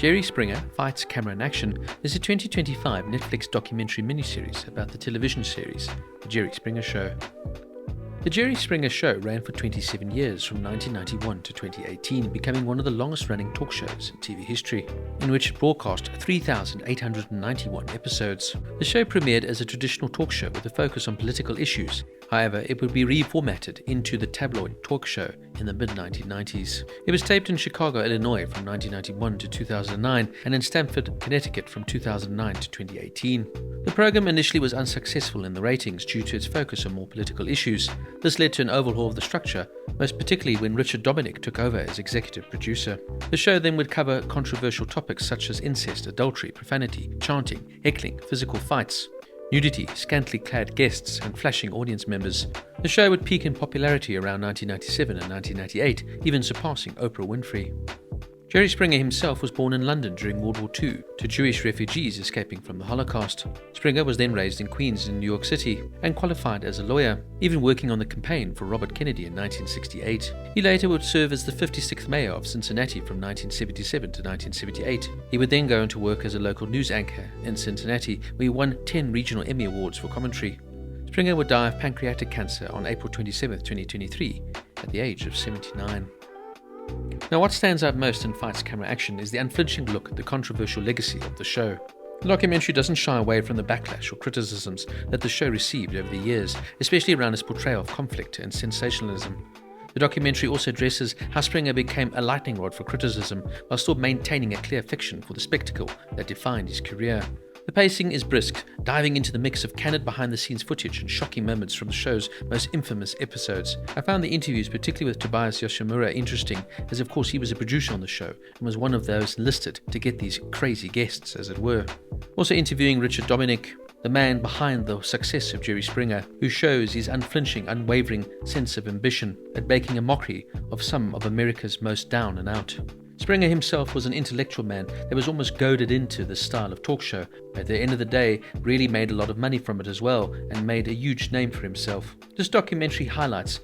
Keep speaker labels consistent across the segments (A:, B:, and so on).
A: Jerry Springer Fights Camera in Action is a 2025 Netflix documentary miniseries about the television series The Jerry Springer Show. The Jerry Springer Show ran for 27 years from 1991 to 2018, becoming one of the longest-running talk shows in TV history, in which it broadcast 3,891 episodes. The show premiered as a traditional talk show with a focus on political issues. However, it would be reformatted into the tabloid talk show in the mid-1990s. It was taped in Chicago, Illinois from 1991 to 2009 and in Stamford, Connecticut from 2009 to 2018. The program initially was unsuccessful in the ratings due to its focus on more political issues. This led to an overhaul of the structure, most particularly when Richard Dominic took over as executive producer. The show then would cover controversial topics such as incest, adultery, profanity, chanting, heckling, physical fights, nudity, scantily clad guests, and flashing audience members. The show would peak in popularity around 1997 and 1998, even surpassing Oprah Winfrey. Jerry Springer himself was born in London during World War II to Jewish refugees escaping from the Holocaust. Springer was then raised in Queens in New York City and qualified as a lawyer, even working on the campaign for Robert Kennedy in 1968. He later would serve as the 56th mayor of Cincinnati from 1977 to 1978. He would then go on to work as a local news anchor in Cincinnati, where he won 10 regional Emmy Awards for commentary. Springer would die of pancreatic cancer on April 27, 2023, at the age of 79. Now, what stands out most in Fights Camera Action is the unflinching look at the controversial legacy of the show. The documentary doesn't shy away from the backlash or criticisms that the show received over the years, especially around its portrayal of conflict and sensationalism. The documentary also addresses how Springer became a lightning rod for criticism while still maintaining a clear affection for the spectacle that defined his career. The pacing is brisk, diving into the mix of candid behind-the-scenes footage and shocking moments from the show's most infamous episodes. I found the interviews, particularly with Tobias Yoshimura, interesting, as of course he was a producer on the show and was one of those enlisted to get these crazy guests, as it were. Also interviewing Richard Dominic, the man behind the success of Jerry Springer, who shows his unflinching, unwavering sense of ambition at making a mockery of some of America's most down and out. Springer himself was an intellectual man that was almost goaded into this style of talk show, but at the end of the day really made a lot of money from it as well and made a huge name for himself. This documentary highlights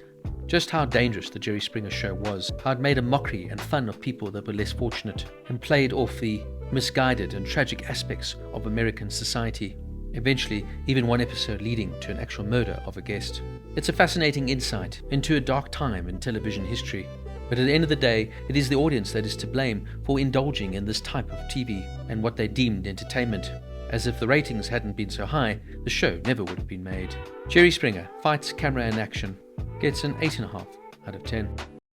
A: just how dangerous the Jerry Springer Show was, how it made a mockery and fun of people that were less fortunate and played off the misguided and tragic aspects of American society, eventually even one episode leading to an actual murder of a guest. It's a fascinating insight into a dark time in television history. But at the end of the day, it is the audience that is to blame for indulging in this type of TV and what they deemed entertainment. As if the ratings hadn't been so high, the show never would have been made. Jerry Springer Fights Camera in Action gets an 8.5 out of 10.